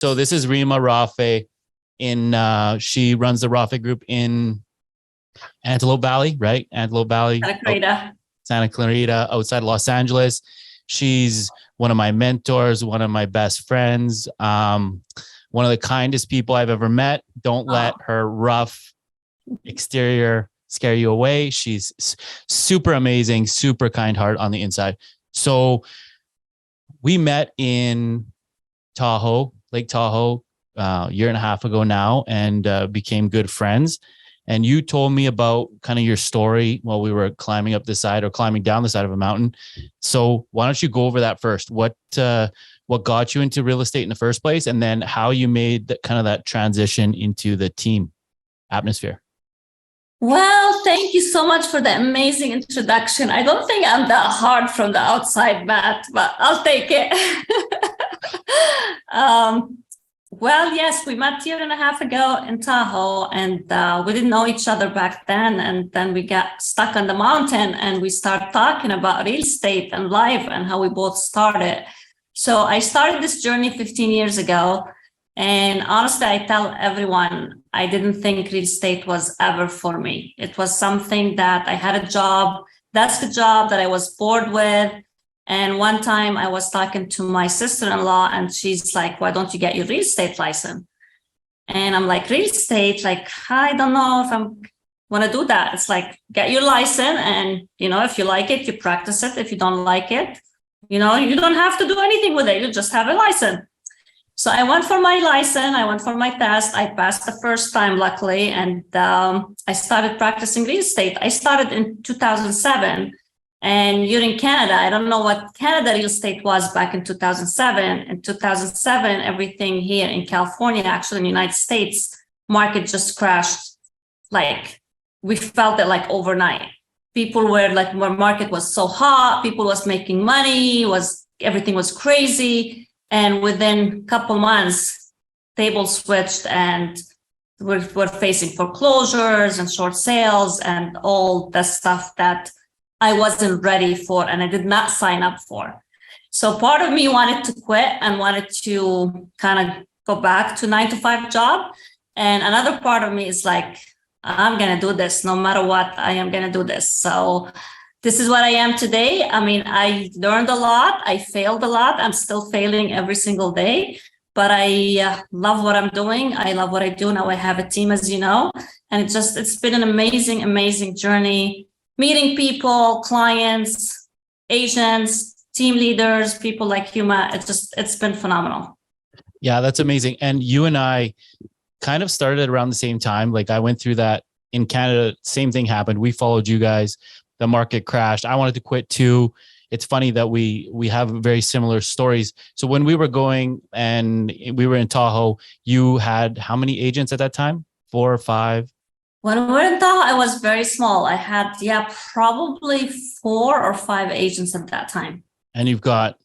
So this is Rima Rafeh she runs the Rafeh group in Antelope Valley, right? Antelope Valley. Santa Clarita, outside Los Angeles. She's one of my mentors, one of my best friends, one of the kindest people I've ever met. Don't let her rough exterior scare you away. She's super amazing, super kind heart on the inside. So we met in Tahoe, Lake Tahoe, a year and a half ago now, and became good friends. And you told me about kind of your story while we were climbing up the side or climbing down the side of a mountain. So why don't you go over that first? What got you into real estate in the first place, and then how you made that transition into the team atmosphere? Well, thank you so much for the amazing introduction. I don't think I'm that hard from the outside, Matt, but I'll take it. Well, yes, we met a year and a half ago in Tahoe, and we didn't know each other back then. And then we got stuck on the mountain and we started talking about real estate and life and how we both started. So I started this journey 15 years ago. And honestly, I tell everyone, I didn't think real estate was ever for me. It was something that I had a job, desk job that I was bored with. And one time I was talking to my sister-in-law and she's like, why don't you get your real estate license? And I'm like, real estate? Like, I don't know if I'm want to do that. It's like, get your license and, if you like it, you practice it. If you don't like it, you don't have to do anything with it. You just have a license. So I went for my license. I went for my test. I passed the first time, luckily. And I started practicing real estate. I started in 2007. And you're in Canada. I don't know what Canada real estate was back in 2007. In 2007, everything here in California, actually in the United States, market just crashed. Like, we felt it like overnight. People were like, where market was so hot, people was making money, everything was crazy. And within a couple months, tables switched and we're facing foreclosures and short sales and all the stuff that I wasn't ready for and I did not sign up for. So part of me wanted to quit and wanted to kind of go back to 9-to-5 job. And another part of me is like, I'm going to do this no matter what. I am going to do this. So this is what I am today. I mean, I learned a lot. I failed a lot. I'm still failing every single day, but I love what I'm doing. I love what I do. Now I have a team, as you know, and it's been an amazing, amazing journey. Meeting people, clients, agents, team leaders, people like Yuma. It's been phenomenal. Yeah, that's amazing. And you and I kind of started around the same time. Like, I went through that in Canada. Same thing happened. We followed you guys. The market crashed. I wanted to quit too. It's funny that we have very similar stories. So when we were going and we were in Tahoe, you had how many agents at that time? 4 or 5? When we were in Tahoe, I was very small. I had, probably 4 or 5 agents at that time. And you've got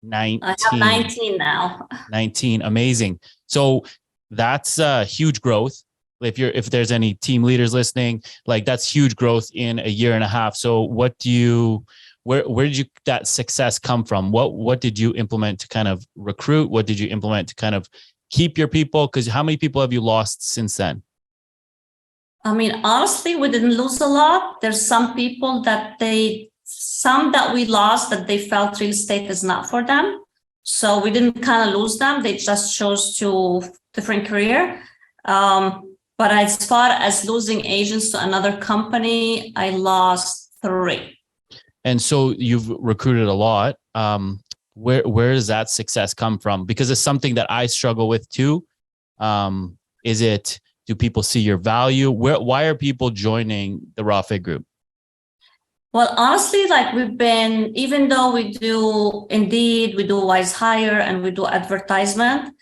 19. I have 19 now. 19. Amazing. So that's huge growth. If there's any team leaders listening, like, that's huge growth in a year and a half. So where did that success come from? What did you implement to kind of recruit? What did you implement to kind of keep your people? Because how many people have you lost since then? I mean, honestly, we didn't lose a lot. There's some people that we lost that they felt real estate is not for them. So we didn't kind of lose them. They just chose to different career. But as far as losing agents to another company, I lost 3. And so you've recruited a lot. Where does that success come from? Because it's something that I struggle with too. Do people see your value? Why are people joining the Rafeh group? Well, honestly, like, even though we do Indeed, we do Wise Hire, and we do advertisement,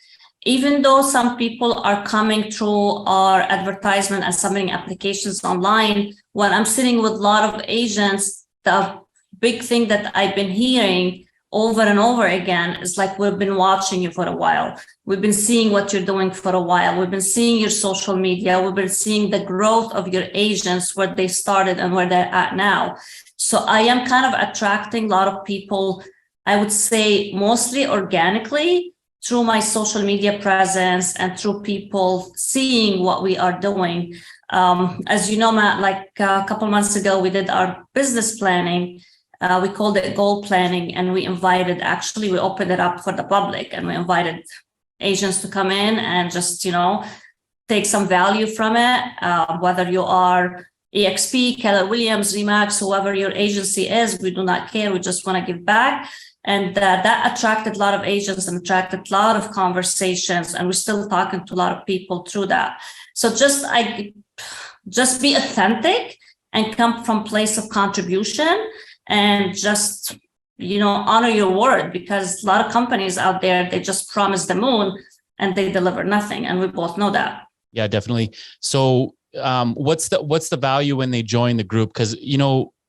even though some people are coming through our advertisement and submitting applications online, when I'm sitting with a lot of agents, the big thing that I've been hearing over and over again is like, we've been watching you for a while. We've been seeing what you're doing for a while. We've been seeing your social media. We've been seeing the growth of your agents, where they started and where they're at now. So I am kind of attracting a lot of people, I would say mostly organically, through my social media presence and through people seeing what we are doing. As you know, Matt, like a couple months ago, we did our business planning. We called it goal planning, and we opened it up for the public, and we invited agents to come in and just, take some value from it. Whether you are EXP, Keller Williams, Remax, whoever your agency is, we do not care. We just want to give back. And that attracted a lot of agents and attracted a lot of conversations. And we're still talking to a lot of people through that. So just be authentic and come from place of contribution, and just, honor your word, because a lot of companies out there, they just promise the moon and they deliver nothing. And we both know that. Yeah, definitely. So what's the value when they join the group? Because,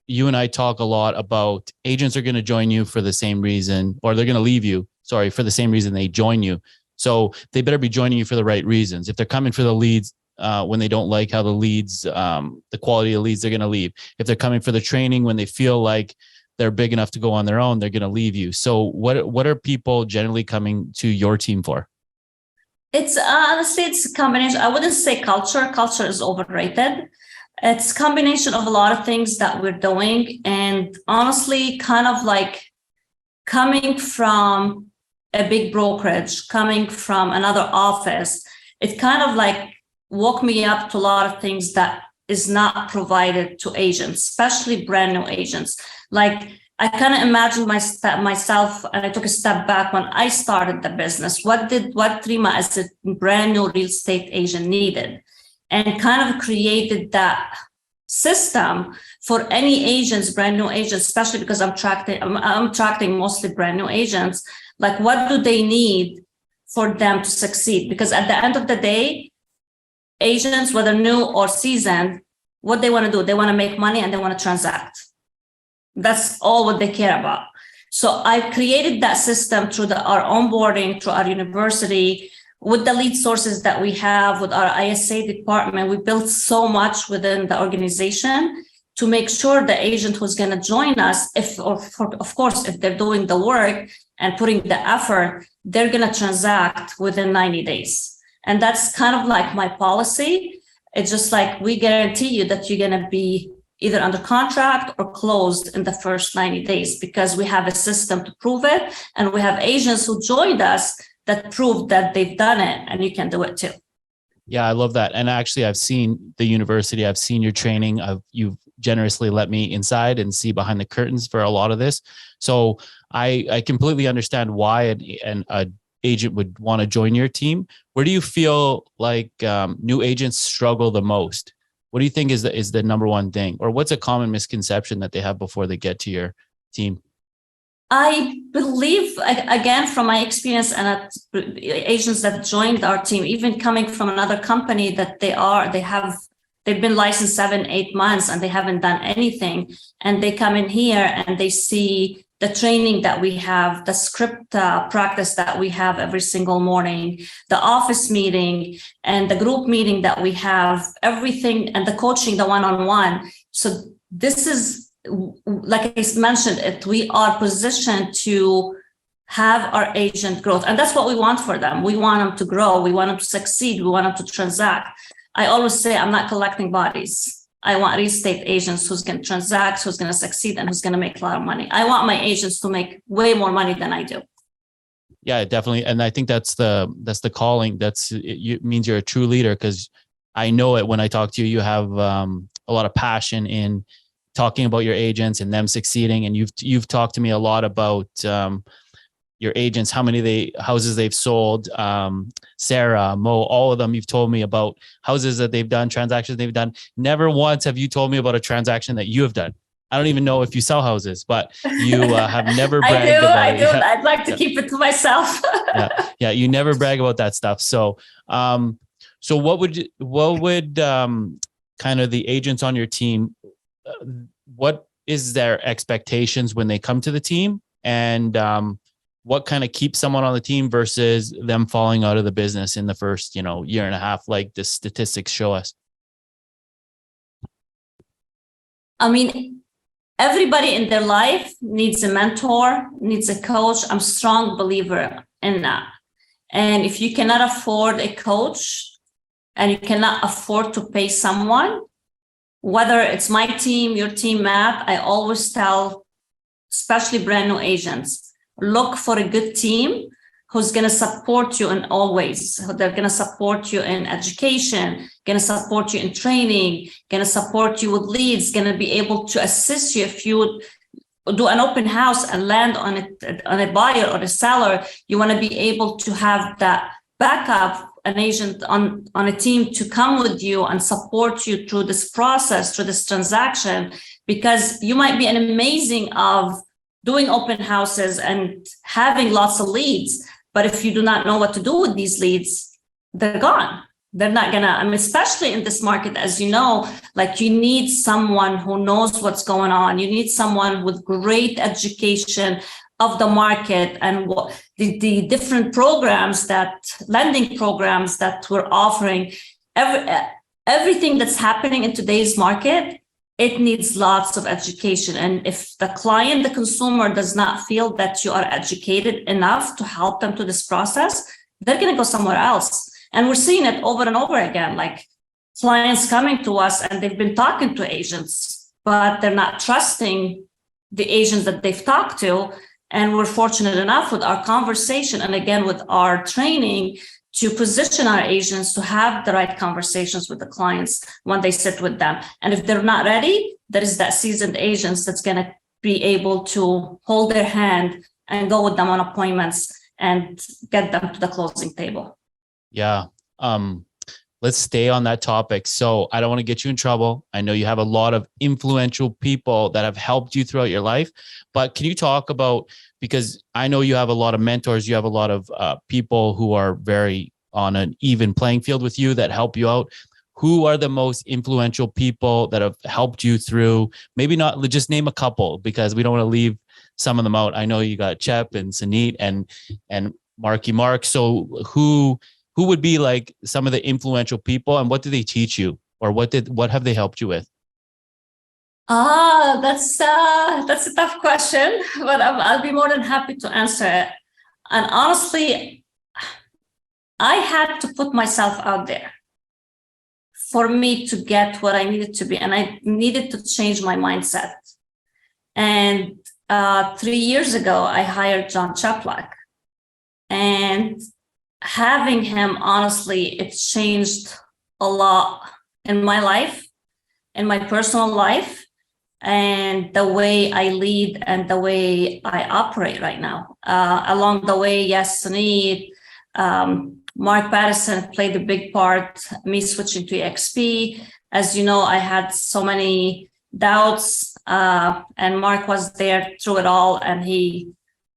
you and I talk a lot about agents are going to join you for the same reason, or they're going to leave you, for the same reason they join you. So they better be joining you for the right reasons. If they're coming for the leads, when they don't like how the leads, the quality of leads, they're going to leave. If they're coming for the training, when they feel like they're big enough to go on their own, they're going to leave you. So what are people generally coming to your team for? It's honestly, it's a combination. I wouldn't say culture. Culture is overrated. It's a combination of a lot of things that we're doing. And honestly, kind of like coming from a big brokerage, coming from another office, it kind of like woke me up to a lot of things that is not provided to agents, especially brand new agents. Like, I kind of imagined myself, and I took a step back when I started the business. What Rima as a brand new real estate agent needed, and kind of created that system for any agents, brand new agents, especially because I'm attracting mostly brand new agents. Like, what do they need for them to succeed? Because at the end of the day, agents, whether new or seasoned, what they want to do, they want to make money and they want to transact. That's all what they care about. So I created that system through our onboarding, through our university, with the lead sources that we have, with our ISA department. We built so much within the organization to make sure the agent who's going to join us, of course, if they're doing the work and putting the effort, they're going to transact within 90 days. And that's kind of like my policy. It's just like, we guarantee you that you're going to be either under contract or closed in the first 90 days, because we have a system to prove it. And we have agents who joined us that proved that they've done it, and you can do it too. Yeah, I love that. And actually, I've seen the university, I've seen your training. You've generously let me inside and see behind the curtains for a lot of this. So I completely understand why an agent would want to join your team. Where do you feel like new agents struggle the most? What do you think is the number one thing, or what's a common misconception that they have before they get to your team? I believe, again, from my experience and agents that joined our team, even coming from another company, that they've been licensed 7-8 months and they haven't done anything, and they come in here and they see the training that we have, the script practice that we have every single morning, the office meeting and the group meeting that we have, everything, and the coaching, the one-on-one. So this is, like I mentioned, we are positioned to have our agent growth. And that's what we want for them. We want them to grow. We want them to succeed. We want them to transact. I always say, I'm not collecting bodies. I want real estate agents who's going to transact, who's going to succeed, and who's going to make a lot of money. I want my agents to make way more money than I do. Yeah, definitely. And I think that's the calling. It means you're a true leader, because I know it when I talk to you. You have a lot of passion in talking about your agents and them succeeding. And you've talked to me a lot about your agents, how many houses they've sold. Sarah, Mo, all of them, you've told me about houses that they've done, transactions they've done. Never once have you told me about a transaction that you have done. I don't even know if you sell houses, but you have never bragged about it. I do. I'd like to keep it to myself. Yeah. You never brag about that stuff. So, what would kind of the agents on your team, what is their expectations when they come to the team, and what kind of keeps someone on the team versus them falling out of the business in the first, year and a half, like the statistics show us? I mean, everybody in their life needs a mentor, needs a coach. I'm a strong believer in that. And if you cannot afford a coach and you cannot afford to pay someone, whether it's my team, your team, Matt, I always tell, especially brand new agents, look for a good team who's going to support you in all ways. They're going to support you in education, going to support you in training, going to support you with leads, going to be able to assist you if you do an open house and land on a buyer or a seller. You want to be able to have that backup, an agent on a team to come with you and support you through this process, through this transaction, because you might be an amazing of doing open houses and having lots of leads. But if you do not know what to do with these leads, they're gone. They're not gonna, I mean, especially in this market, as you know, like you need someone who knows what's going on. You need someone with great education of the market and what the different programs, lending programs that we're offering. Everything that's happening in today's market, it needs lots of education. And if the client, the consumer, does not feel that you are educated enough to help them through this process, they're going to go somewhere else. And we're seeing it over and over again, like clients coming to us and they've been talking to agents, but they're not trusting the agents that they've talked to. And we're fortunate enough with our conversation and again with our training to position our agents to have the right conversations with the clients when they sit with them. And if they're not ready, there is that seasoned agents that's going to be able to hold their hand and go with them on appointments and get them to the closing table. Yeah. Let's stay on that topic. So I don't want to get you in trouble. I know you have a lot of influential people that have helped you throughout your life, but can you talk about, because I know you have a lot of mentors, you have a lot of people who are very on an even playing field with you that help you out. Who are the most influential people that have helped you through? Maybe not, just name a couple, because we don't want to leave some of them out. I know you got Chep and Sanit and Marky Mark. So who would be like some of the influential people, and what do they teach you, or what have they helped you with? That's a tough question, but I'll be more than happy to answer it. And honestly, I had to put myself out there for me to get what I needed to be, and I needed to change my mindset. And 3 years ago, I hired John Cheplack, and having him, honestly, it changed a lot in my life, in my personal life, and the way I lead and the way I operate right now. Along the way, yes, Sunit, Mark Patterson played a big part, me switching to EXP. As you know, I had so many doubts, and Mark was there through it all, and he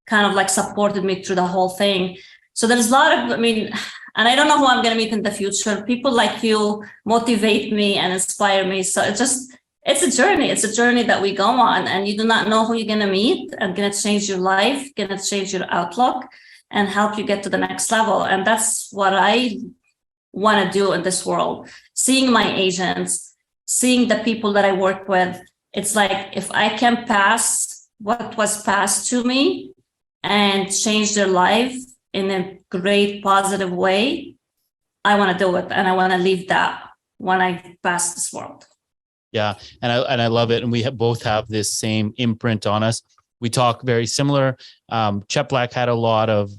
kind of like supported me through the whole thing. So there's a lot of, and I don't know who I'm going to meet in the future. People like you motivate me and inspire me. So it's a journey. It's a journey that we go on, and you do not know who you're going to meet and going to change your life, going to change your outlook and help you get to the next level. And that's what I want to do in this world. Seeing my agents, seeing the people that I work with. It's like, if I can pass what was passed to me and change their life in a great positive way, I want to do it, and I want to leave that when I pass this world. Yeah, and I love it, and we both have this same imprint on us. We talk very similar. Cheplack had a lot of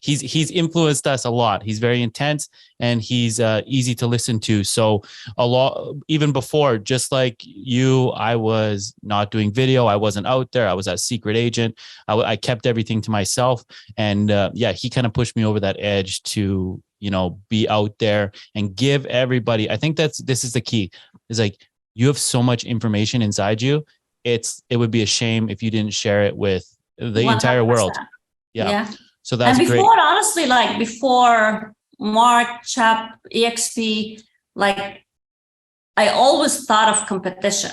he's influenced us a lot. He's very intense, and he's easy to listen to. So a lot, even before, just like you, I was not doing video. I wasn't out there. I was a secret agent. I kept everything to myself. And he kind of pushed me over that edge to, be out there and give everybody. I think this is the key. Is like, you have so much information inside you. It would be a shame if you didn't share it with the 100%. Entire world. Yeah. So that's great. And before, honestly, like before Mark, Chap, EXP, like I always thought of competition.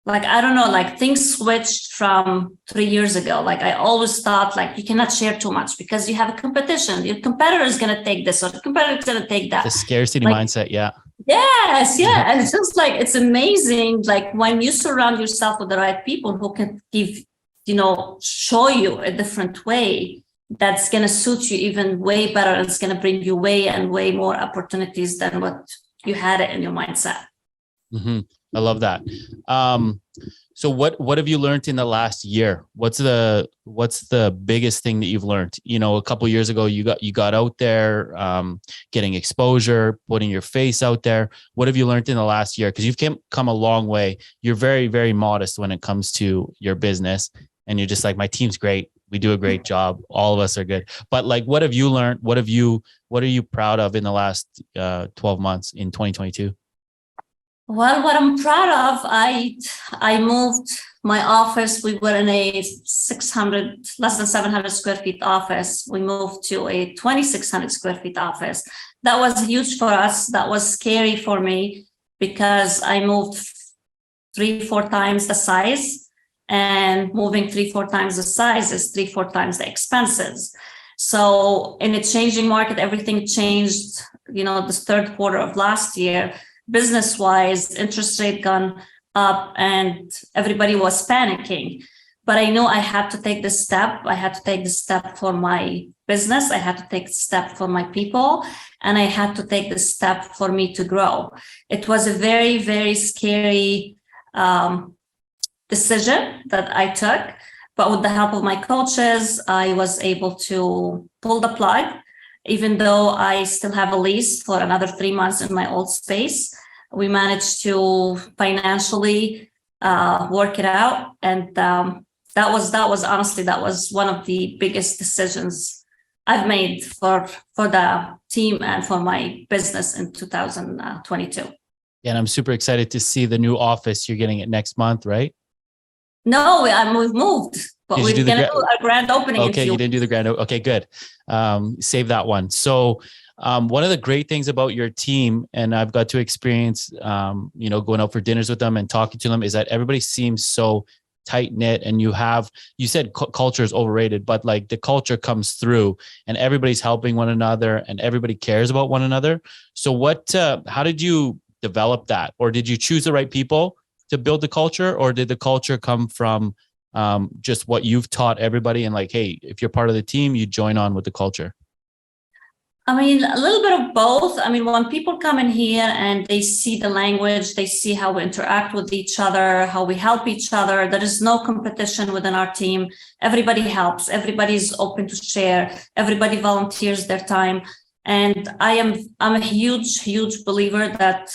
Like, I don't know, like things switched from 3 years ago. Like I always thought like you cannot share too much because you have a competition. Your competitor is going to take this or the competitor is going to take that. The scarcity mindset. Yeah. Yes. Yeah. And it's just like, it's amazing. Like when you surround yourself with the right people who can give, show you a different way, that's going to suit you even way better. And it's going to bring you way more opportunities than what you had it in your mindset. Mm-hmm. I love that. So what have you learned in the last year? What's the biggest thing that you've learned? You know, a couple of years ago, you got out there, getting exposure, putting your face out there. What have you learned in the last year? Because you've come a long way. You're very, very modest when it comes to your business, and you're just like, my team's great. We do a great job. All of us are good. But like, what have you learned? What are you proud of in the last 12 months in 2022? Well, what I'm proud of, I moved my office. We were in a less than 700 square feet office. We moved to a 2,600 square feet office. That was huge for us. That was scary for me because I moved 3-4 times the size, and moving 3-4 times the size is 3-4 times the expenses. So in a changing market, everything changed, you know, this third quarter of last year. Business-wise, interest rate gone up and everybody was panicking. But I know I had to take this step. I had to take the step for my business. I had to take the step for my people. And I had to take the step for me to grow. It was a very, very scary decision that I took. But with the help of my coaches, I was able to pull the plug. Even though I still have a lease for another 3 months in my old space, we managed to financially work it out. And that was honestly, that was one of the biggest decisions I've made for the team and for my business in 2022. Yeah, and I'm super excited to see the new office. You're getting it next month, right? No, we've moved. But we're going to do a grand opening. Okay, you didn't do the grand opening. Okay, good. Save that one. So one of the great things about your team, and I've got to experience, going out for dinners with them and talking to them, is that everybody seems so tight knit. And you said culture is overrated, but like the culture comes through and everybody's helping one another and everybody cares about one another. So how did you develop that? Or did you choose the right people to build the culture? Or did the culture come from just what you've taught everybody, and like, hey, if you're part of the team, you join on with the culture? I mean, a little bit of both. I mean, when people come in here and they see the language, they see how we interact with each other, how we help each other. There is no competition within our team. Everybody helps. Everybody's open to share. Everybody volunteers their time. And I'm a huge believer that,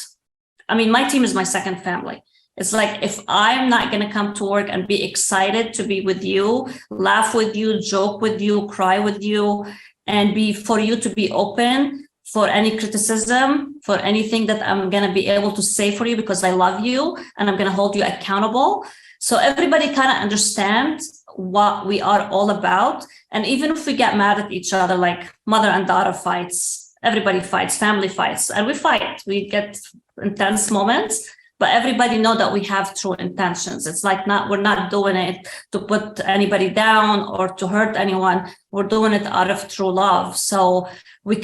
I mean, my team is my second family. It's like, if I'm not going to come to work and be excited to be with you, laugh with you, joke with you, cry with you, and for you to be open for any criticism, for anything that I'm going to be able to say for you, because I love you and I'm going to hold you accountable. So everybody kind of understands what we are all about. And even if we get mad at each other, like mother and daughter fights, everybody fights, family fights, and we fight, we get intense moments. But everybody know that we have true intentions. It's like we're not doing it to put anybody down or to hurt anyone. We're doing it out of true love. So we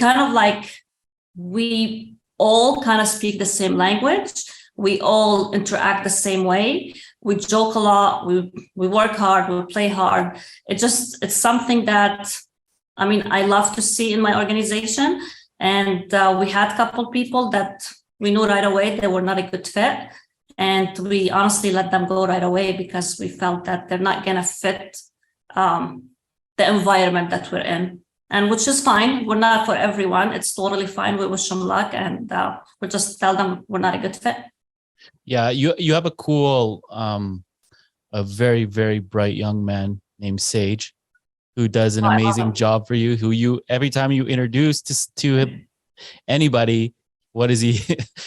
all kind of speak the same language. We all interact the same way. We joke a lot. We work hard. We play hard. It's something that, I mean, I love to see in my organization. And we had a couple people that we knew right away they were not a good fit. And we honestly let them go right away because we felt that they're not going to fit the environment that we're in. And which is fine. We're not for everyone. It's totally fine. We wish them luck, and we'll just tell them we're not a good fit. Yeah, you have a cool, a very, very bright young man named Sage, who does an amazing job for you, who every time you introduce to him, anybody, what is he?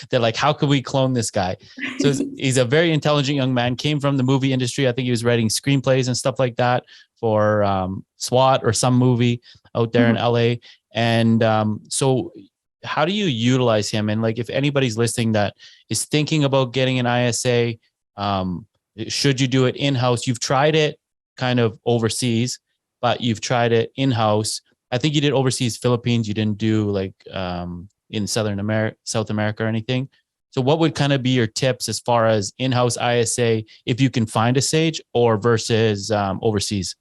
They're like, how could we clone this guy? So he's a very intelligent young man, came from the movie industry. I think he was writing screenplays and stuff like that for SWAT or some movie out there in LA. And so how do you utilize him? And like, if anybody's listening that is thinking about getting an ISA, should you do it in-house? You've tried it kind of overseas, but you've tried it in-house. I think you did overseas Philippines. You didn't do like in South America or anything. So what would kind of be your tips as far as in-house ISA, if you can find a Sage, or versus overseas?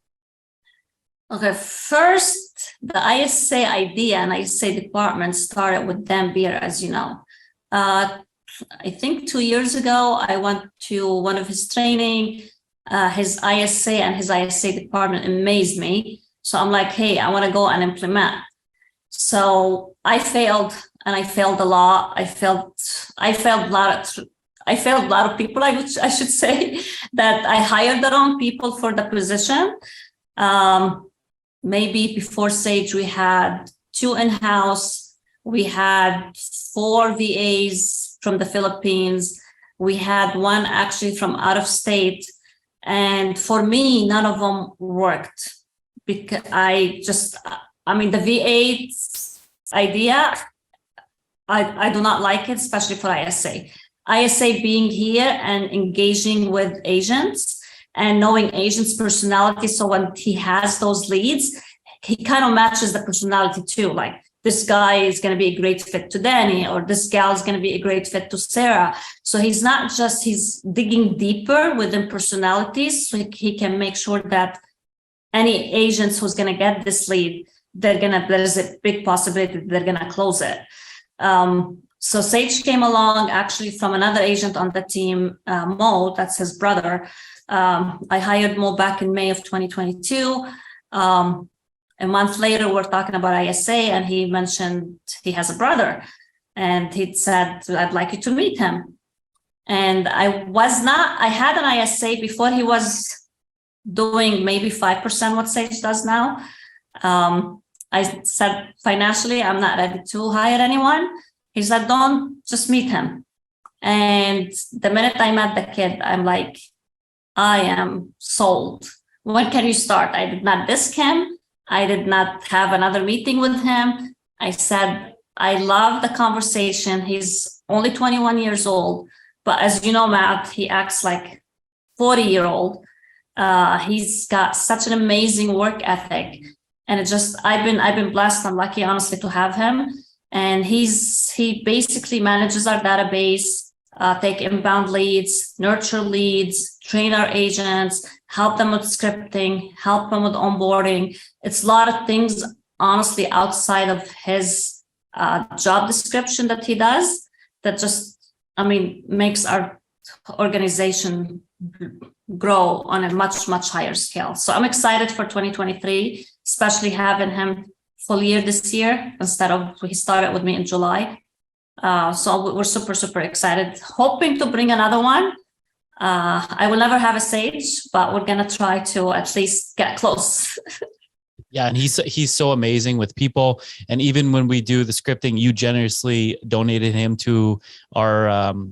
Okay, first, the ISA idea and ISA department started with Dan Beer, as you know. I think 2 years ago, I went to one of his training. His ISA and his ISA department amazed me. So I'm like, hey, I want to go and implement. So I failed, and I failed a lot. I failed a lot of people, I should say, that I hired the wrong people for the position. Maybe before Sage, we had 2 in-house. We had 4 VAs from the Philippines. We had 1 actually from out of state. And for me, none of them worked because the VA idea, I do not like it, especially for ISA. ISA being here and engaging with agents and knowing agents' personality. So when he has those leads, he kind of matches the personality too. Like, this guy is going to be a great fit to Danny, or this gal is going to be a great fit to Sarah. So he's digging deeper within personalities, so he can make sure that any agents who's going to get this lead, there's a big possibility that they're going to close it. So Sage came along actually from another agent on the team, Mo, that's his brother. I hired Mo back in May of 2022. A month later, we're talking about ISA, and he mentioned he has a brother, and he said, I'd like you to meet him. And I had an ISA before. He was doing maybe 5% what Sage does now. I said, financially, I'm not ready to hire anyone. He said, don't, just meet him. And the minute I met the kid, I'm like, I am sold. When can you start? I did not disk him. I did not have another meeting with him. I said, I love the conversation. He's only 21 years old, but as you know, Matt, he acts like 40-year-old. He's got such an amazing work ethic, and I've been blessed. I'm lucky, honestly, to have him. And he basically manages our database, take inbound leads, nurture leads, train our agents, help them with scripting, help them with onboarding. It's a lot of things, honestly, outside of his job description that he does that makes our organization grow on a much, much higher scale. So I'm excited for 2023, especially having him full year this year instead of he started with me in July. So we're super, super excited, hoping to bring another one. I will never have a Sage, but we're going to try to at least get close. Yeah. And he's so amazing with people. And even when we do the scripting, you generously donated him to our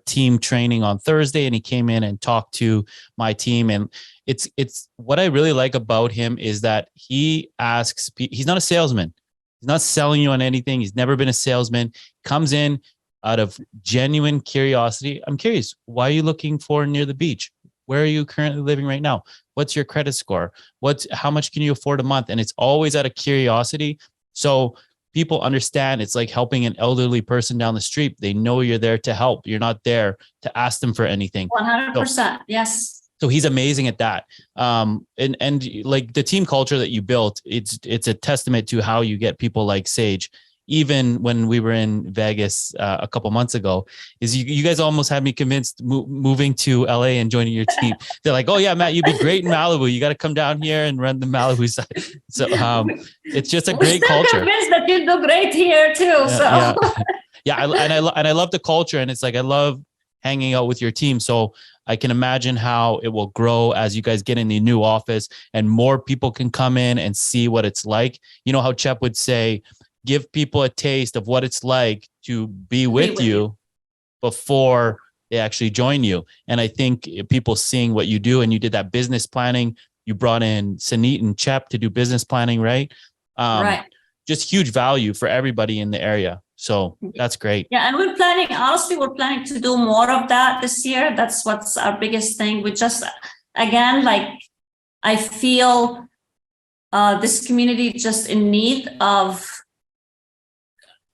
team training on Thursday. And he came in and talked to my team. And it's what I really like about him is that he asks, he's not a salesman. He's not selling you on anything. He's never been a salesman. Comes in out of genuine curiosity. I'm curious, why are you looking for near the beach? Where are you currently living right now? What's your credit score? How much can you afford a month? And it's always out of curiosity. So people understand it's like helping an elderly person down the street. They know you're there to help. You're not there to ask them for anything. 100%. Yes. So he's amazing at that. And like the team culture that you built, it's a testament to how you get people like Sage. Even when we were in Vegas a couple months ago, is you guys almost had me convinced moving to LA and joining your team. They're like, oh yeah, Matt, you'd be great in Malibu. You got to come down here and run the Malibu side. So it's just a great culture. I'm convinced that you do great here too. I love the culture, and it's like I love hanging out with your team. So I can imagine how it will grow as you guys get in the new office and more people can come in and see what it's like. You know how Chep would say, give people a taste of what it's like to be with you before they actually join you. And I think people seeing what you do, and you did that business planning, you brought in Sanit and Chep to do business planning, right? Right. Just huge value for everybody in the area. So that's great. Yeah. And we're planning to do more of that this year. That's what's our biggest thing. We just, again, I feel this community just in need of,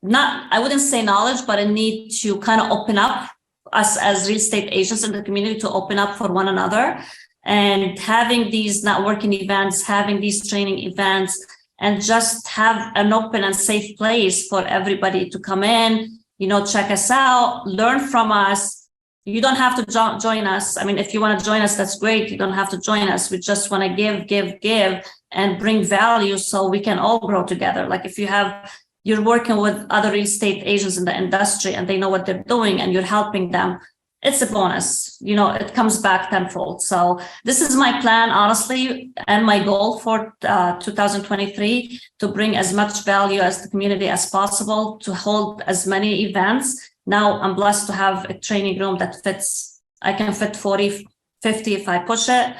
I wouldn't say knowledge, but a need to kind of open up us as real estate agents in the community to open up for one another. and having these networking events, having these training events, and just have an open and safe place for everybody to come in, check us out, learn from us. You don't have to join us. I mean, if you want to join us, that's great. You don't have to join us. We just want to give, and bring value so we can all grow together. Like if you're working with other real estate agents in the industry and they know what they're doing and you're helping them, it's a bonus. It comes back tenfold. So this is my plan, honestly, and my goal for 2023, to bring as much value as the community as possible, to hold as many events. Now I'm blessed to have a training room that fits. I can fit 40, 50 if I push it.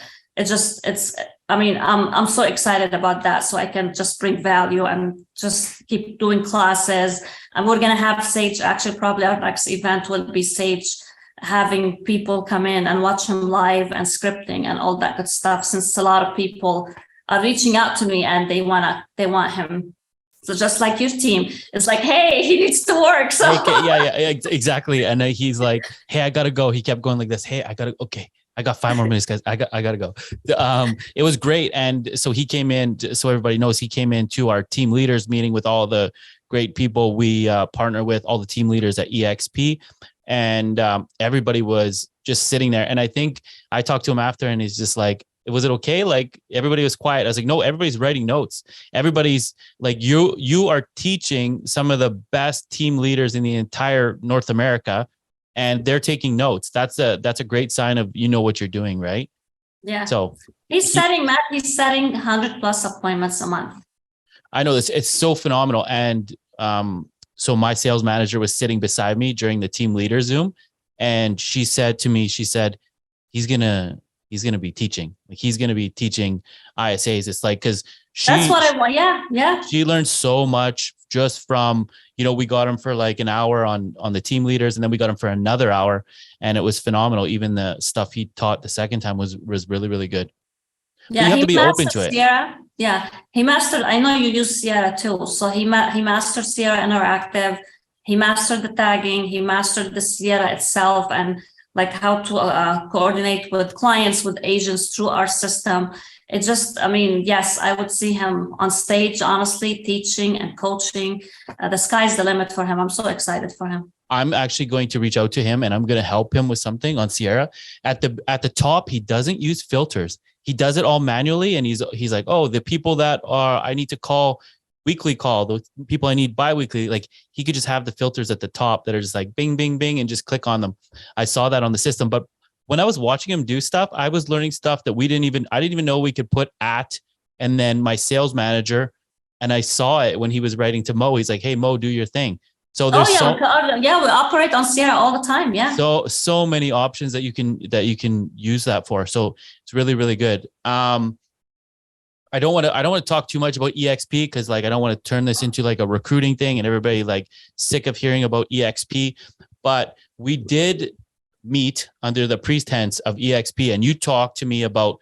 I'm so excited about that. So I can just bring value and just keep doing classes. And we're going to have Sage, actually, probably our next event will be Sage, having people come in and watch him live and scripting and all that good stuff, since a lot of people are reaching out to me and they want him. So just like your team, it's like, hey, he needs to work. So yeah, exactly. And he's like, hey, I gotta go. He kept going like this. Hey, okay, I got 5 more minutes, guys. I gotta go. It was great. And so he came in, so everybody knows, he came into our team leaders meeting with all the great people we partner with, all the team leaders at EXP. And everybody was just sitting there. And I think I talked to him after and he's just like, was it okay? Like everybody was quiet. I was like, no, everybody's writing notes. Everybody's like, you are teaching some of the best team leaders in the entire North America, and they're taking notes. That's a great sign of, what you're doing, right? Yeah. So he's setting 100+ appointments a month. I know this. It's so phenomenal. And so my sales manager was sitting beside me during the team leader Zoom, and she said to me, he's gonna be teaching. Like he's gonna be teaching ISAs. It's like, because that's what I want. Yeah. She learned so much just from, we got him for like an hour on the team leaders, and then we got him for another hour, and it was phenomenal. Even the stuff he taught the second time was really, really good. Yeah, but you have to be open to it. Sierra. Yeah, he mastered. I know you use Sierra too. So he mastered Sierra Interactive. He mastered the tagging. He mastered the Sierra itself, and like how to coordinate with clients, with agents through our system. It just, yes, I would see him on stage, honestly, teaching and coaching. The sky's the limit for him. I'm so excited for him. I'm actually going to reach out to him and I'm going to help him with something on Sierra. At the top, he doesn't use filters. He does it all manually. And he's like, oh, the people that I need to call weekly call, those people I need bi-weekly, like he could just have the filters at the top that are just like bing, bing, bing, and just click on them. I saw that on the system, but when I was watching him do stuff, I was learning stuff that I didn't even know we could put at, and then my sales manager, and I saw it when he was writing to Mo, he's like, hey Mo, do your thing. So there's we operate on Sierra all the time. Yeah. So many options that you can use that for. So it's really, really good. I don't want to talk too much about EXP because like I don't want to turn this into like a recruiting thing and everybody like sick of hearing about EXP. But we did meet under the pretense of EXP, and you talked to me about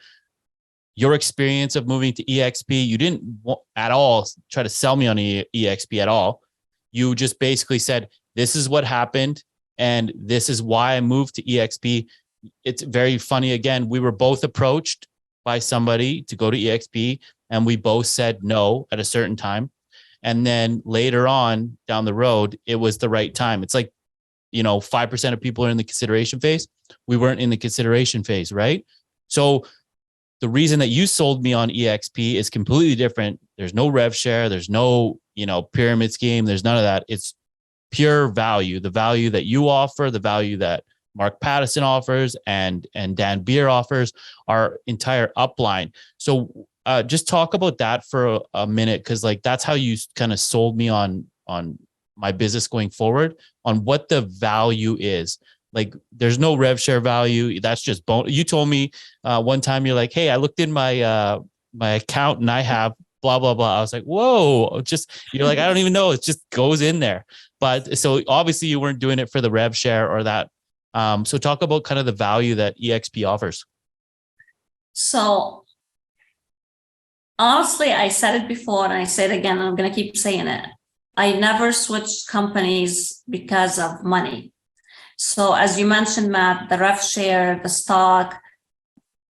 your experience of moving to EXP. You didn't at all try to sell me on EXP at all. You just basically said, this is what happened and this is why I moved to EXP. It's very funny. Again, we were both approached by somebody to go to EXP and we both said no at a certain time. And then later on down the road, it was the right time. It's like, 5% of people are in the consideration phase. We weren't in the consideration phase, right? So the reason that you sold me on EXP is completely different. There's no rev share. There's no, pyramid scheme. There's none of that. It's pure value, the value that you offer, the value that Mark Pattison offers and Dan Beer offers, our entire upline. So just talk about that for a minute, because like that's how you kind of sold me on my business going forward, on what the value is. Like there's no rev share value. That's just you told me one time, you're like, hey, I looked in my account and I have blah, blah, blah. I was like, whoa, you're like, I don't even know. It just goes in there. But so obviously you weren't doing it for the rev share or that. So talk about kind of the value that EXP offers. So honestly, I said it before and I say it again, and I'm going to keep saying it. I never switched companies because of money. So as you mentioned, Matt, the rev share, the stock,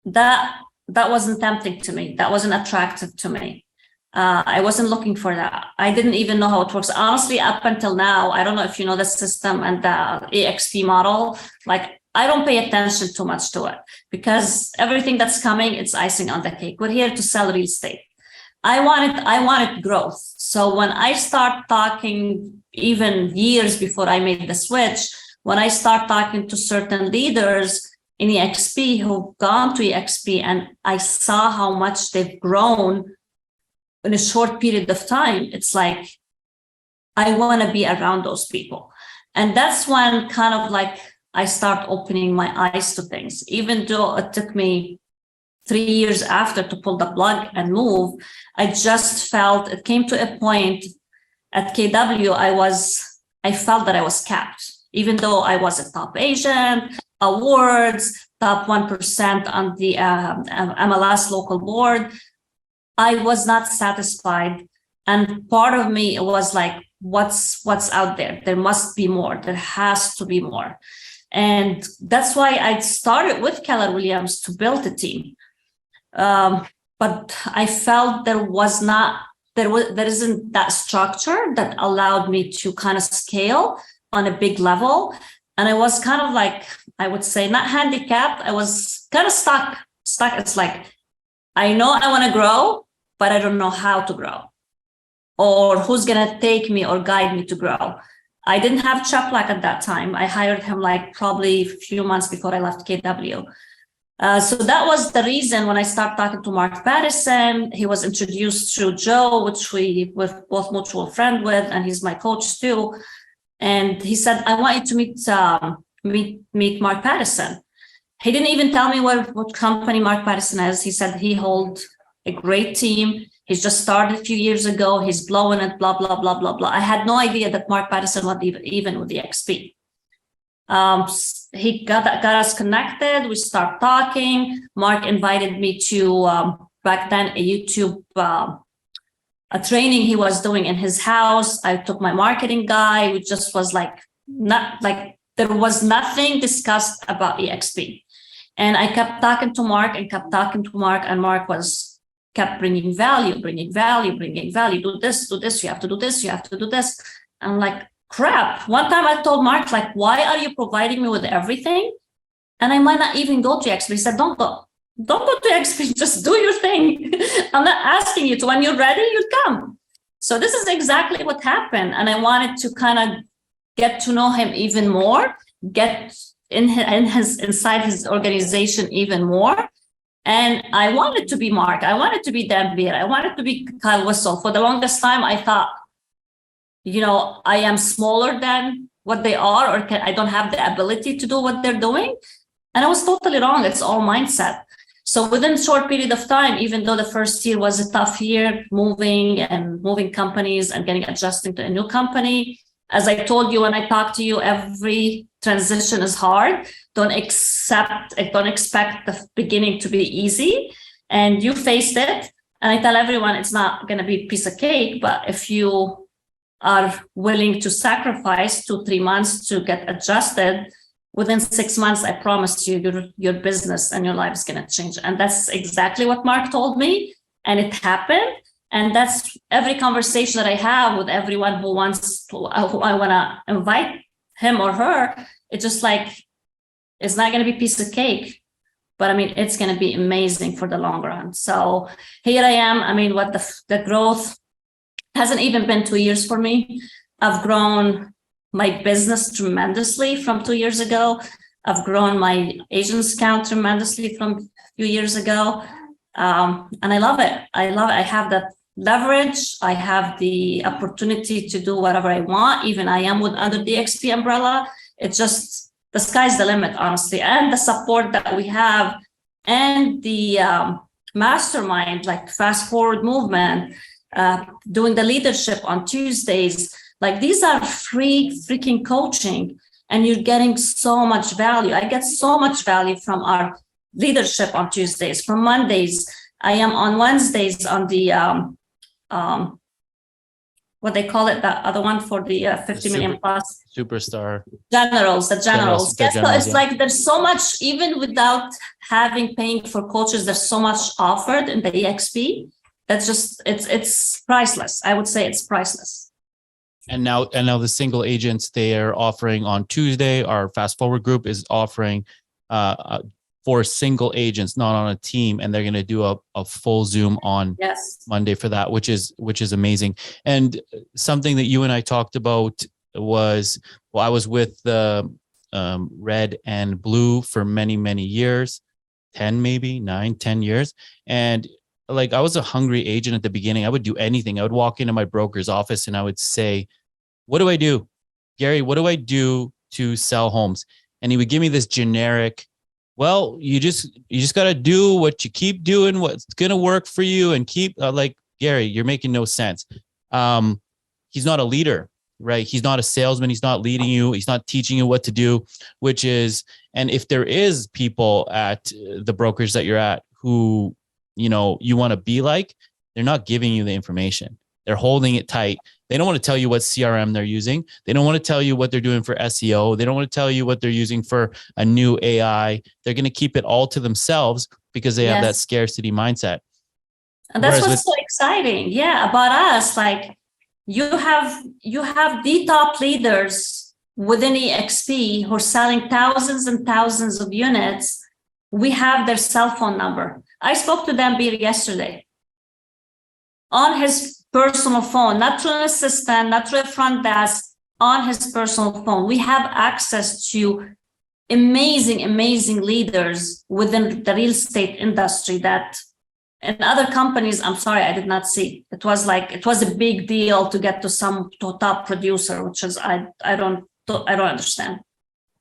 that wasn't tempting to me. That wasn't attractive to me. I wasn't looking for that. I didn't even know how it works. Honestly, up until now, I don't know if you know the system and the EXP model. Like, I don't pay attention too much to it because everything that's coming, it's icing on the cake. We're here to sell real estate. I wanted growth. So when I start talking, even years before I made the switch, when I start talking to certain leaders in EXP who've gone to EXP, and I saw how much they've grown in a short period of time, it's like, I want to be around those people. And that's when kind of like I start opening my eyes to things, even though it took me 3 years after to pull the plug and move. I just felt it came to a point at KW, I felt that I was capped, even though I was a top agent, awards, top 1% on the MLS local board. I was not satisfied. And part of me was like, what's out there? There must be more. There has to be more. And that's why I started with Keller Williams to build a team. But I felt there isn't that structure that allowed me to kind of scale on a big level. And I was kind of like, I would say not handicapped. I was kind of stuck. It's like, I know I want to grow, but I don't know how to grow or who's going to take me or guide me to grow. I didn't have Chuck Black at that time. I hired him like probably a few months before I left KW. So that was the reason when I started talking to Mark Patterson. He was introduced through Joe, which we were both mutual friend with, and he's my coach too. And he said, I want you to meet Mark Patterson. He didn't even tell me what company Mark Patterson is. He said he holds a great team. He's just started a few years ago. He's blowing it, blah, blah, blah, blah, blah. I had no idea that Mark Patterson was even with the XP. He got us connected. We start talking. Mark invited me to, back then, a YouTube a training he was doing in his house. I took my marketing guy, which just was like, not like, there was nothing discussed about EXP. And I kept talking to Mark and Mark kept bringing value. Do this, you have to do this, you have to do this. I'm like, crap. One time I told Mark, like, why are you providing me with everything? And I might not even go to EXP. He said, don't go to EXP, just do your thing. I'm not asking you to, when you're ready, you come. So this is exactly what happened. And I wanted to kind of get to know him even more, get inside his organization even more. And I wanted to be Mark. I wanted to be Dan Beer. I wanted to be Kyle Whistle. For the longest time, I thought, I am smaller than what they are, or I don't have the ability to do what they're doing. And I was totally wrong. It's all mindset. So within a short period of time, even though the first year was a tough year, moving companies and adjusting to a new company, as I told you when I talked to you, every transition is hard. Don't expect the beginning to be easy, and you faced it. And I tell everyone it's not going to be a piece of cake, but if you are willing to sacrifice 2-3 months to get adjusted, within 6 months, I promise you, your business and your life is going to change. And that's exactly what Mark told me, and it happened. And that's every conversation that I have with everyone who I want to invite him or her. It's just like, it's not going to be a piece of cake, but I mean, it's going to be amazing for the long run. So here I am. I mean, what the growth hasn't even been 2 years for me. I've grown my business tremendously from 2 years ago. I've grown my agents count tremendously from a few years ago. And I love it. I have that leverage. I have the opportunity to do whatever I want. Even I am under the XP umbrella. It's just, the sky's the limit, honestly. And the support that we have and the mastermind, like Fast Forward Movement, doing the leadership on Tuesdays, like these are free freaking coaching, and you're getting so much value. I get so much value from our leadership on Tuesdays. From Mondays, I am on Wednesdays on the what they call it, that other one for the 50 million plus superstar generals, the generals. Yes, so it's yeah. like there's so much, even without having paying for coaches, there's so much offered in the EXP. That's just it's priceless. I would say it's priceless. And now the single agents, they are offering on Tuesday. Our Fast Forward group is offering for single agents, not on a team, and they're going to do a full Zoom on Monday for that, which is amazing. And something that you and I talked about was, well, I was with the Red and Blue for many years, 10 years, and like I was a hungry agent at the beginning. I would do anything. I would walk into my broker's office and I would say, "What do I do, Gary? What do I do to sell homes?" And he would give me this generic, well, you just got to do what you keep doing, what's going to work for you, and keep like, Gary, you're making no sense. He's not a leader, right? He's not a salesman. He's not leading you. He's not teaching you what to do, which is, and if there is people at the brokers that you're at who, you know, you want to be like, they're not giving you the information. They're holding it tight. They don't want to tell you what CRM they're using. They don't want to tell you what they're doing for SEO. They don't want to tell you what they're using for a new AI. They're going to keep it all to themselves because they have that scarcity mindset. And that's what's so exciting. Yeah, about us. Like you have the top leaders within EXP who are selling thousands and thousands of units. We have their cell phone number. I spoke to Danbir yesterday on his personal phone, not through an assistant, not through a front desk, on his personal phone. We have access to amazing leaders within the real estate industry that in other companies, I'm sorry, I did not see. It was a big deal to get to some top producer, which is, I don't understand.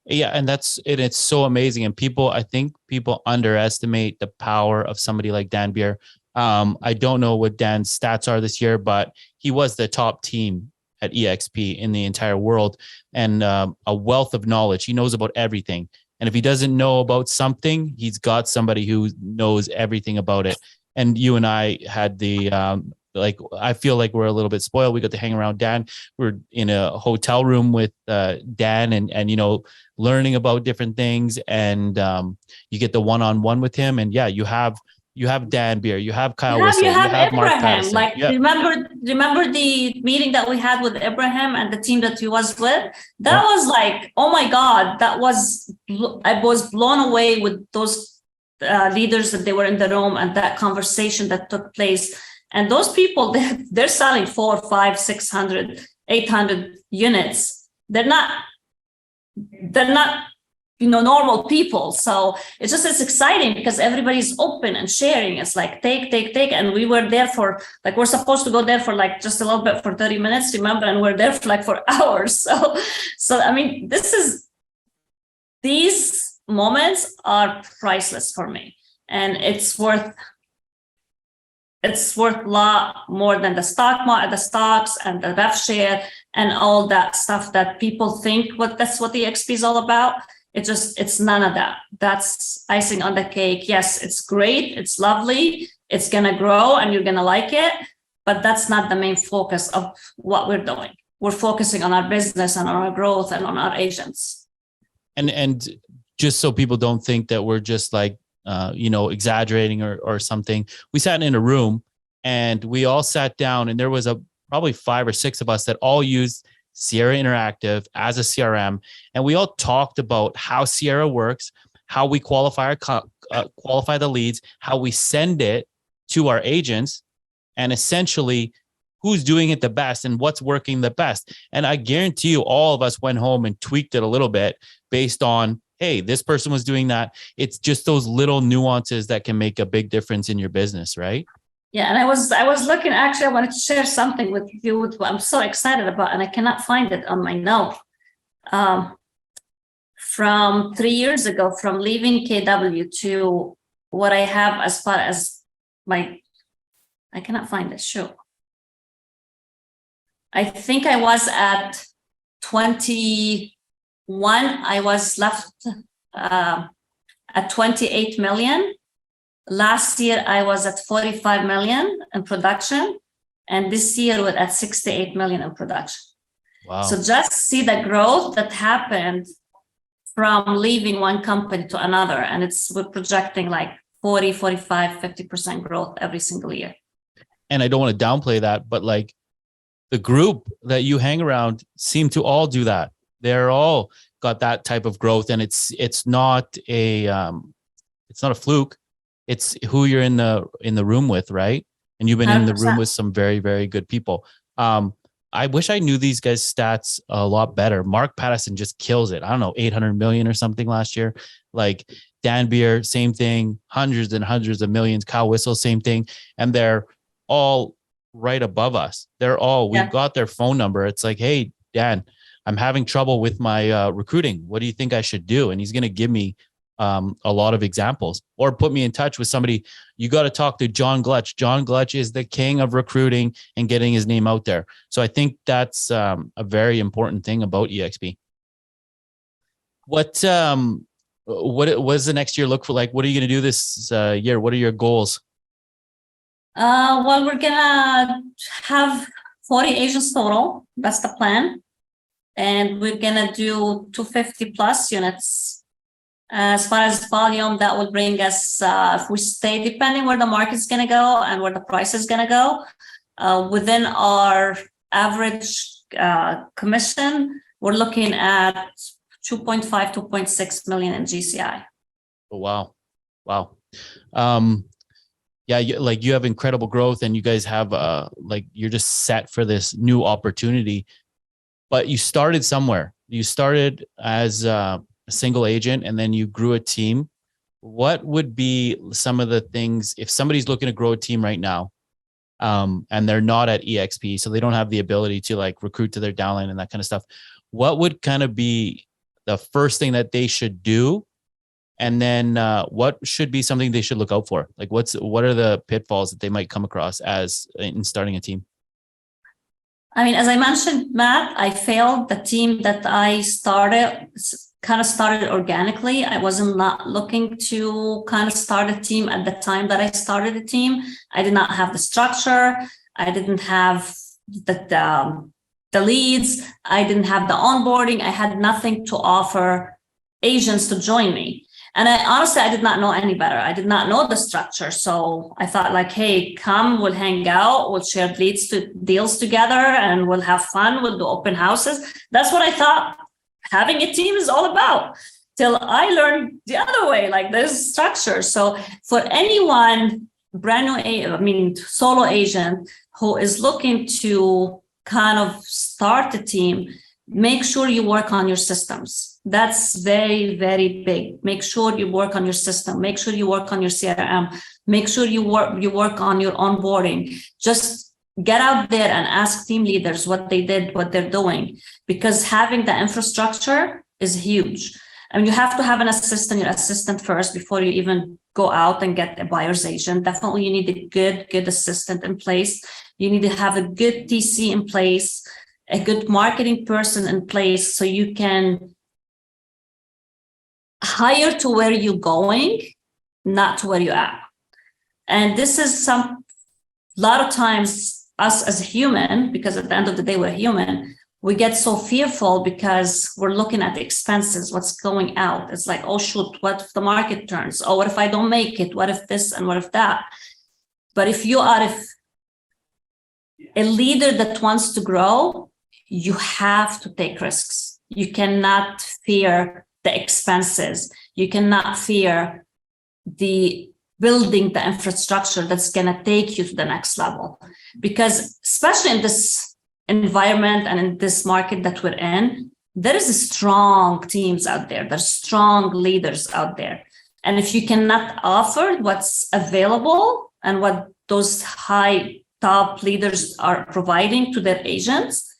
Yeah. And it's so amazing. And I think people underestimate the power of somebody like Danbir. I don't know what Dan's stats are this year, but he was the top team at EXP in the entire world, and a wealth of knowledge. He knows about everything. And if he doesn't know about something, he's got somebody who knows everything about it. And you and I had the, I feel like we're a little bit spoiled. We got to hang around Dan. We're in a hotel room with Dan and, you know, learning about different things. And you get the one-on-one with him. And yeah, you have Danbir, you have Kyle Whistler, you have Mark Patterson. Like, remember the meeting that we had with Abraham and the team that he was with? That was like, oh my God, I was blown away with those leaders that they were in the room and that conversation that took place. And those people, they're selling 400, 500, 600, 800 units. They're not, you know, normal people. So it's exciting because everybody's open and sharing. It's like, take. And we were there for, like, we're supposed to go there for like just a little bit for 30 minutes, remember? And we're there for like 4 hours. So, I mean, these moments are priceless for me. And it's worth a lot more than the stock market, the stocks and the ref share and all that stuff that people think that's what the EXP is all about. It's none of that. That's icing on the cake. Yes, it's great. It's lovely. It's going to grow and you're going to like it. But that's not the main focus of what we're doing. We're focusing on our business and on our growth and on our agents. And just so people don't think that we're just like, exaggerating or something. We sat in a room and we all sat down and there was probably 5 or 6 of us that all used Sierra Interactive as a CRM. And we all talked about how Sierra works, how we qualify the leads, how we send it to our agents, and essentially who's doing it the best and what's working the best. And I guarantee you all of us went home and tweaked it a little bit based on, hey, this person was doing that. It's just those little nuances that can make a big difference in your business, right? Yeah, and I was looking, actually, I wanted to share something with you what I'm so excited about, and I cannot find it on my note. From 3 years ago, from leaving KW to what I have as far as I cannot find it, sure. I think I was at 21. I was left at 28 million. Last year, I was at 45 million in production. And this year we're at 68 million in production. Wow. So just see the growth that happened from leaving one company to another. And we're projecting like 40, 45, 50% growth every single year. And I don't want to downplay that, but like the group that you hang around seem to all do that. They're all got that type of growth, and it's not a fluke. It's who you're in the room with, right? And you've been 100%. In the room with some very, very good people. I wish I knew these guys' stats a lot better. Mark Pattison just kills it. I don't know, 800 million or something last year. Like Dan Beer, same thing, hundreds and hundreds of millions. Kyle Whistle, same thing. And they're all right above us. We've got their phone number. It's like, hey, Dan, I'm having trouble with my recruiting. What do you think I should do? And he's going to give me a lot of examples, or put me in touch with somebody. You got to talk to John Glutch. John Glutch is the king of recruiting and getting his name out there. So I think that's a very important thing about EXP. What does the next year look for? Like, what are you going to do this year? What are your goals? Well, we're gonna have 40 agents total. That's the plan. And we're gonna do 250 plus units. As far as volume, that will bring us, if we stay, depending where the market's going to go and where the price is going to go, within our average commission, we're looking at 2.5, 2.6 million in GCI. Oh, wow. Yeah, you have incredible growth, and you guys have you're just set for this new opportunity. But you started somewhere. You started as a single agent, and then you grew a team. What would be some of the things, if somebody's looking to grow a team right now, and they're not at EXP, so they don't have the ability to like recruit to their downline and that kind of stuff, what would kind of be the first thing that they should do? And then what should be something they should look out for? Like what are the pitfalls that they might come across in starting a team? I mean, as I mentioned, Matt, I failed the team that I kind of started organically. I wasn't not looking to kind of start a team at the time that I started a team. I did not have the structure. I didn't have the leads. I didn't have the onboarding. I had nothing to offer agents to join me. And I did not know any better. I did not know the structure. So I thought like, hey, come, we'll hang out, we'll share deals together, and we'll have fun, we'll do open houses. That's what I thought having a team is all about, till I learned the other way, like there's structure. So for anyone brand new, solo agent who is looking to kind of start a team, make sure you work on your systems. That's very, very big. Make sure you work on your system. Make sure you work on your CRM. Make sure you work on your onboarding. Just get out there and ask team leaders what they did, what they're doing, because having the infrastructure is huge. I mean, you have to have your assistant first before you even go out and get a buyer's agent. Definitely, you need a good assistant in place. You need to have a good TC in place, a good marketing person in place, so you can hire to where you're going, not to where you're at. And this is a lot of times us as a human, because at the end of the day, we're human, we get so fearful because we're looking at the expenses, what's going out. It's like, oh, shoot, what if the market turns? Oh, what if I don't make it? What if this and what if that? But if you are a leader that wants to grow, you have to take risks. You cannot fear the expenses. You cannot fear the building the infrastructure that's going to take you to the next level. Because especially in this environment and in this market that we're in, there is strong teams out there. There's strong leaders out there. And if you cannot offer what's available and what those high top leaders are providing to their agents,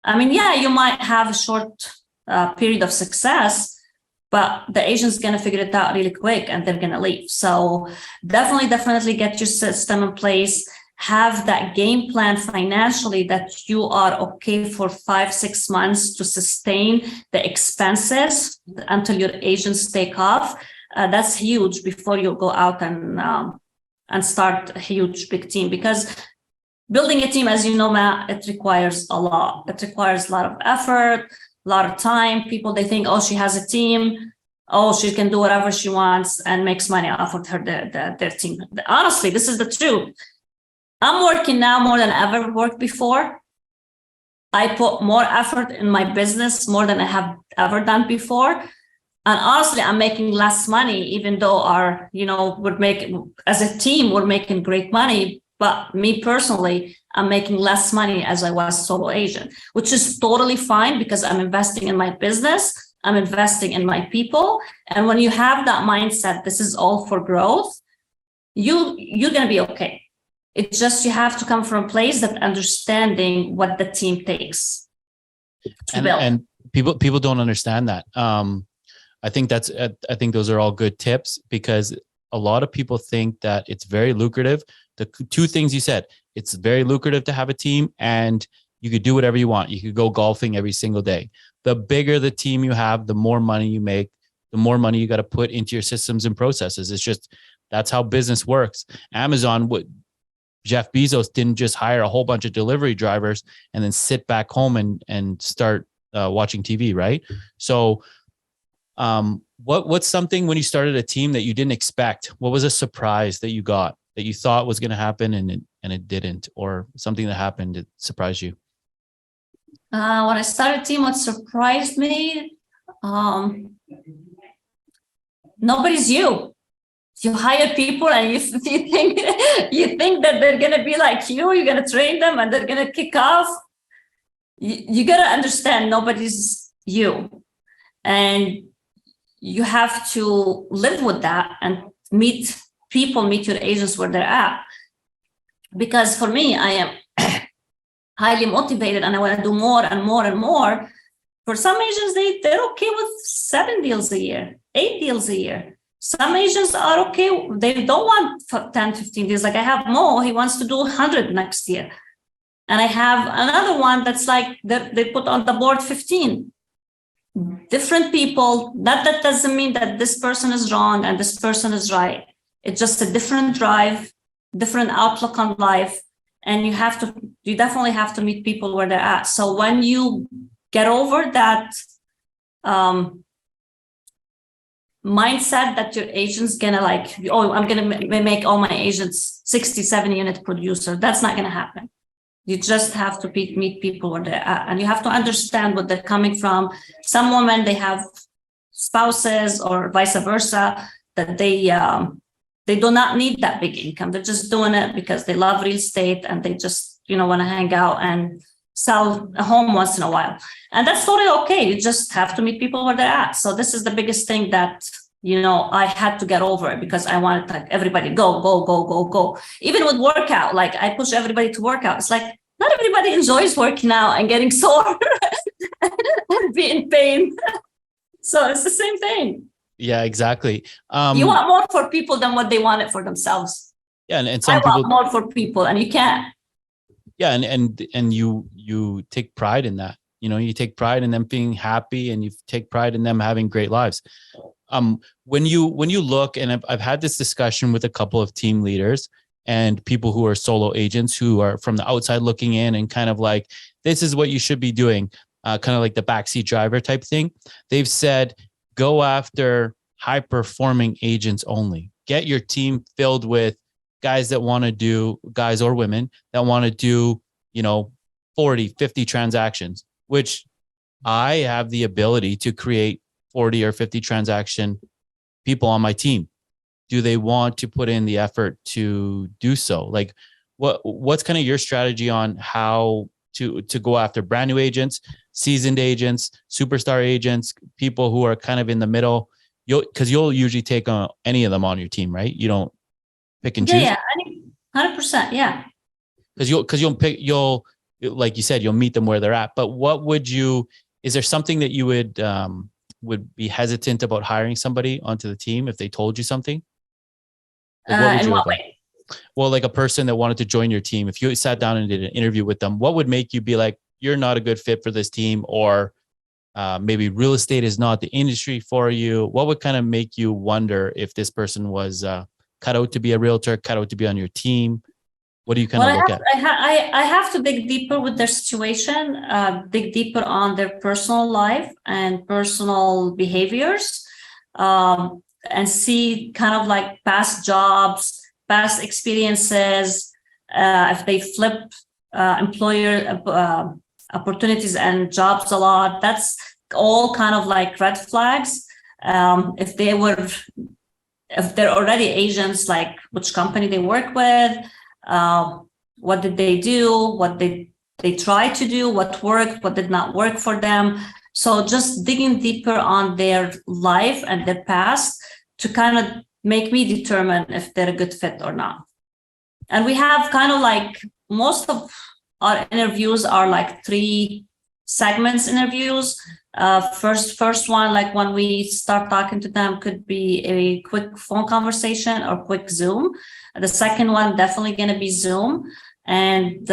I mean, yeah, you might have a short period of success, but the agent's going to figure it out really quick and they're going to leave. So definitely get your system in place. Have that game plan financially that you are okay for 5-6 months to sustain the expenses until your agents take off. That's huge before you go out and start a huge big team, because building a team, as you know, Matt, it requires a lot. It requires a lot of effort, a lot of time. People, they think, oh, she has a team. Oh, she can do whatever she wants and makes money off of their team. Honestly, this is the truth. I'm working now more than I ever worked before. I put more effort in my business, more than I have ever done before. And honestly, I'm making less money, even though we're making, as a team, we're making great money. But me personally, I'm making less money as I was solo agent, which is totally fine because I'm investing in my business. I'm investing in my people. And when you have that mindset, this is all for growth, you're going to be okay. It's just you have to come from a place that understanding what the team takes to build. And people don't understand that. I think those are all good tips, because a lot of people think that it's very lucrative. The two things you said, it's very lucrative to have a team, and you could do whatever you want. You could go golfing every single day. The bigger the team you have, the more money you make, the more money you got to put into your systems and processes. It's just, that's how business works. Amazon, Jeff Bezos didn't just hire a whole bunch of delivery drivers and then sit back home and start watching TV, right? So what's something when you started a team that you didn't expect? What was a surprise that you got that you thought was going to happen and it didn't, or something that happened that surprised you? When I started a team, what surprised me, nobody's you. You hire people and you think that they're going to be like you, you're going to train them and they're going to kick off. You got to understand nobody's you. And you have to live with that and meet your agents where they're at. Because for me, I am highly motivated and I want to do more and more and more. For some agents, they're okay with 7 deals a year, 8 deals a year. Some agents are okay. They don't want 10, 15 deals. Like I have Mo, he wants to do 100 next year. And I have another one that's like, they put on the board 15. Different people. That doesn't mean that this person is wrong and this person is right. It's just a different drive, different outlook on life. And you definitely have to meet people where they're at. So when you get over that mindset that your agent's gonna I'm gonna make all my agents 67 unit producer, that's not gonna happen. You just have to meet people where they're at, and you have to understand what they're coming from. Some women, they have spouses or vice versa, that they do not need that big income. They're just doing it because they love real estate and they just want to hang out and sell a home once in a while. And that's totally okay. You just have to meet people where they're at. So this is the biggest thing that, I had to get over it, because I wanted everybody go. Even with workout, like I push everybody to work out. It's like, not everybody enjoys working out and getting sore and being in pain. So it's the same thing. Yeah, exactly. You want more for people than what they want it for themselves. Yeah. And some people want more for people, and you can't. Yeah. And you take pride in that. You take pride in them being happy, and you take pride in them having great lives. When you look, and I've had this discussion with a couple of team leaders and people who are solo agents who are from the outside looking in and kind of like, this is what you should be doing, kind of like the backseat driver type thing. They've said, go after high performing agents only. Get your team filled with guys or women that want to do, 40, 50 transactions, which I have the ability to create 40 or 50 transaction people on my team. Do they want to put in the effort to do so? Like what's kind of your strategy on how to go after brand new agents, seasoned agents, superstar agents, people who are kind of in the middle? You'll usually take any of them on your team, right? You don't pick and choose. Yeah, 100%. Yeah. You'll like you said, you'll meet them where they're at. But is there something that you would be hesitant about hiring somebody onto the team if they told you something? Like in what way? Well, like a person that wanted to join your team, if you sat down and did an interview with them, what would make you be like, you're not a good fit for this team, or maybe real estate is not the industry for you? What would kind of make you wonder if this person was cut out to be a realtor, cut out to be on your team? What do you kind of look at? I have to dig deeper with their situation, dig deeper on their personal life and personal behaviors, and see kind of like past jobs, past experiences, if they flip employer opportunities and jobs a lot. That's all kind of like red flags. If they're already agents, like which company they work with, what did they do, what did they try to do, what worked, what did not work for them. So just digging deeper on their life and their past to kind of make me determine if they're a good fit or not. And we have kind of like most of our interviews are like 3 segments interviews. First one, like when we start talking to them, could be a quick phone conversation or quick Zoom. The second one definitely going to be Zoom. And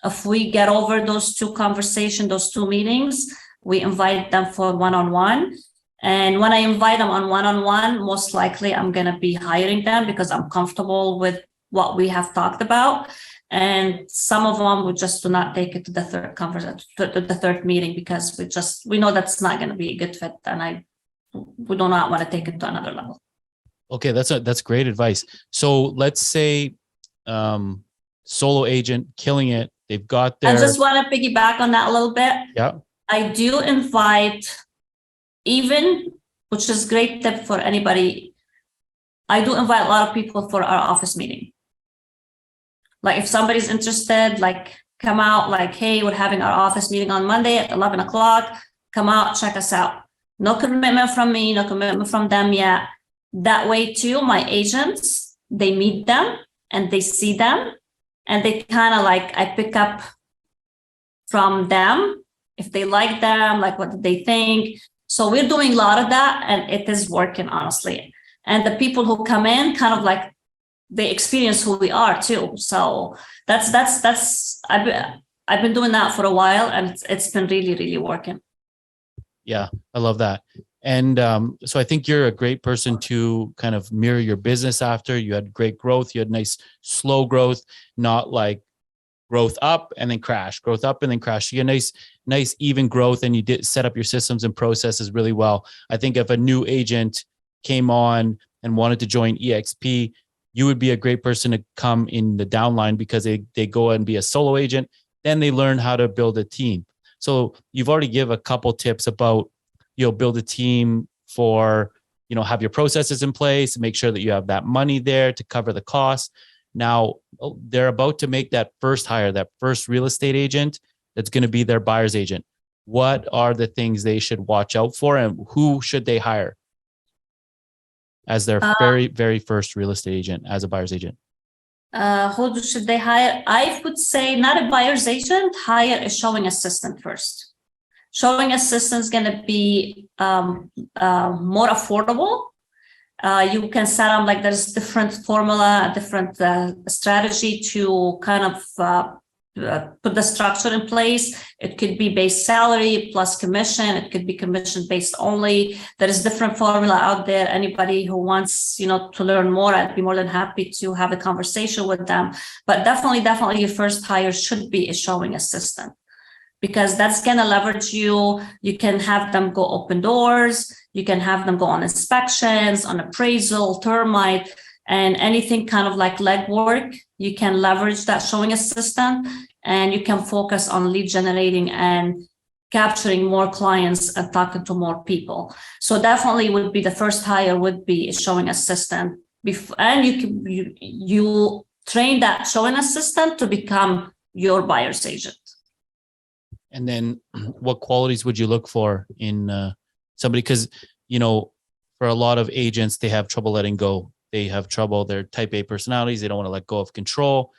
if we get over those 2 conversations, those 2 meetings, we invite them for one-on-one. And when I invite them on one-on-one, most likely I'm going to be hiring them because I'm comfortable with what we have talked about. And some of them we just do not take it to the third conversation, to the third meeting, because we know that's not going to be a good fit, and we do not want to take it to another level. Okay, that's great advice. So let's say solo agent killing it. They've got their. I just want to piggyback on that a little bit. Yeah. I do invite, even, which is great tip for anybody. I do invite a lot of people for our office meeting. Like if somebody's interested, like come out, like, hey, we're having our office meeting on Monday at 11 o'clock. Come out, check us out. No commitment from me, no commitment from them yet. That way too, my agents, they meet them and they see them and they kind of like, I pick up from them if they like them, like what did they think. So we're doing a lot of that and it is working, honestly. And the people who come in kind of like, they experience who we are too. So that's I've been doing that for a while and it's been really, really working. Yeah, I love that. And so I think you're a great person to kind of mirror your business after. You had great growth. You had nice slow growth, not like growth up and then crash, growth up and then crash. You get nice even growth, and you did set up your systems and processes really well. I think if a new agent came on and wanted to join EXP, you would be a great person to come in the downline, because they go and be a solo agent. Then they learn how to build a team. So you've already give a couple tips about, build a team for, have your processes in place, make sure that you have that money there to cover the costs. Now they're about to make that first hire, that first real estate agent that's going to be their buyer's agent. What are the things they should watch out for, and who should they hire as their very, very first real estate agent, as a buyer's agent? Who should they hire? I would say not a buyer's agent, hire a showing assistant first. Showing assistant is going to be more affordable. You can set up, like there's different formula, different strategy to kind of put the structure in place. It could be base salary plus commission. It could be commission based only. There is different formula out there. Anybody who wants, to learn more, I'd be more than happy to have a conversation with them. But definitely your first hire should be a showing assistant, because that's going to leverage you. You can have them go open doors. You can have them go on inspections, on appraisal, termite, and anything kind of like legwork. You can leverage that showing assistant, and you can focus on lead generating and capturing more clients and talking to more people. So definitely would be the first hire would be a showing assistant. And you train that showing assistant to become your buyer's agent. And then what qualities would you look for in somebody? Because, for a lot of agents, they have trouble letting go. They have trouble. They're type A personalities. They don't want to let go of control.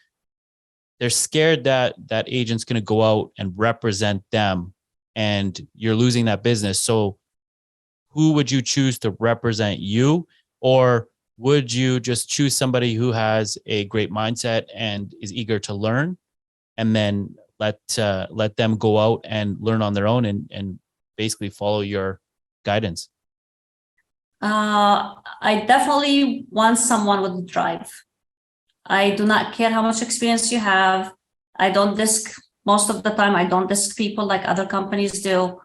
They're scared that that agent's going to go out and represent them and you're losing that business. So who would you choose to represent you? Or would you just choose somebody who has a great mindset and is eager to learn, and then let them go out and learn on their own and basically follow your guidance? I definitely want someone with drive. I do not care how much experience you have. I don't disc most of the time. I don't disc people like other companies do.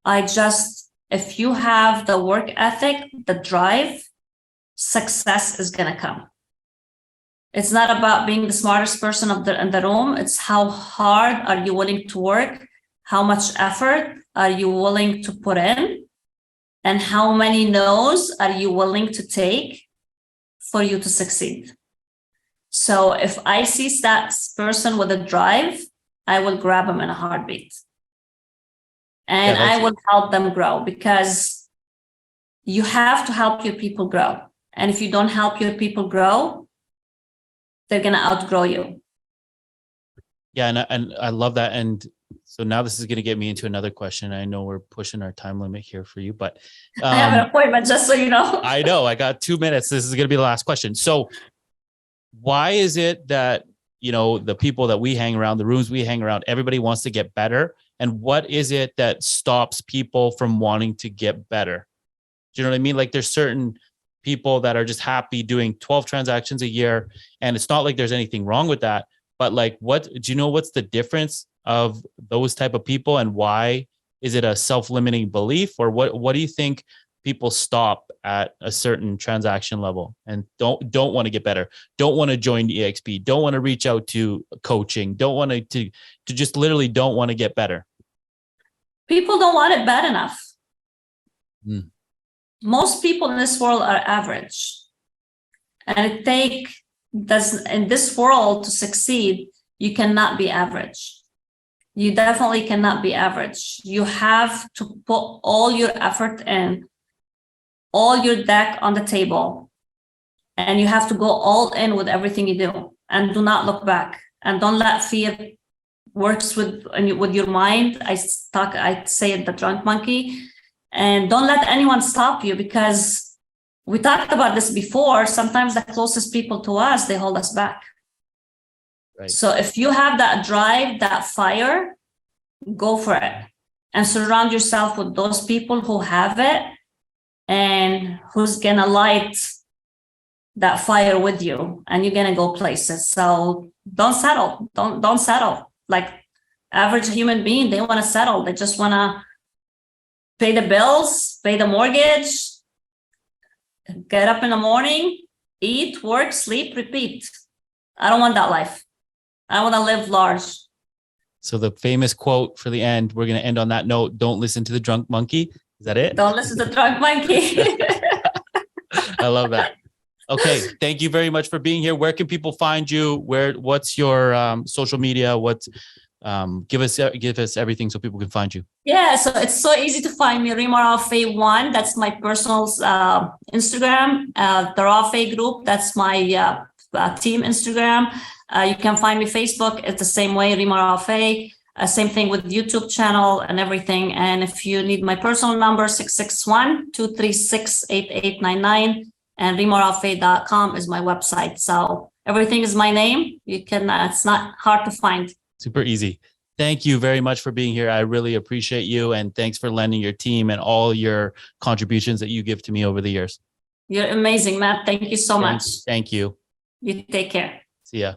If you have the work ethic, the drive, success is going to come. It's not about being the smartest person in the room. It's how hard are you willing to work? How much effort are you willing to put in? And how many no's are you willing to take for you to succeed? So if I see that person with a drive, I will grab them in a heartbeat. And I will help them grow, because you have to help your people grow. And if you don't help your people grow, they're going to outgrow you. Yeah, and I love that. And so now this is going to get me into another question. I know we're pushing our time limit here for you, but I have an appointment, just so you know. I know, I got 2 minutes. This is going to be the last question. So why is it that, the people that we hang around, the rooms we hang around, everybody wants to get better? And what is it that stops people from wanting to get better? Do you know what I mean? Like, there's certain people that are just happy doing 12 transactions a year, and it's not like there's anything wrong with that. But like, what's the difference of those type of people, and why is it a self-limiting belief, or what do you think people stop at a certain transaction level and don't want to get better, don't want to join EXP, don't want to reach out to coaching, don't want to just literally don't want to get better? People don't want it bad enough. Most people in this world are average, and in this world to succeed, you cannot be average. You definitely cannot be average. You have to put all your effort in, all your deck on the table, and you have to go all in with everything you do, and do not look back, and don't let fear works with your mind. I say it, the drunk monkey, and don't let anyone stop you, because we talked about this before. Sometimes the closest people to us, they hold us back. Right. So if you have that drive, that fire, go for it, and surround yourself with those people who have it and who's gonna light that fire with you, and you're gonna go places. So don't settle. Don't settle. Like average human being, they want to settle. They just want to pay the bills, pay the mortgage, get up in the morning, eat, work, sleep, repeat. I don't want that life. I want to live large. So the famous quote for the end, we're going to end on that note. Don't listen to the drunk monkey. Is that it? Don't listen to the drunk monkey. I love that. Okay. Thank you very much for being here. Where can people find you? What's your social media? Give us everything so people can find you. Yeah, so it's so easy to find me. Rima Rafeh 1, that's my personal Instagram. The Rafeh group, that's my team Instagram. You can find me Facebook. It's the same way, Rima Rafeh. Same thing with YouTube channel and everything. And if you need my personal number, 661-236-8899, and rimarafeh.com is my website. So everything is my name. You can, it's not hard to find. Super easy. Thank you very much for being here. I really appreciate you. And thanks for lending your team and all your contributions that you give to me over the years. You're amazing, Matt. Thank you so much. Thank you. You take care. See ya.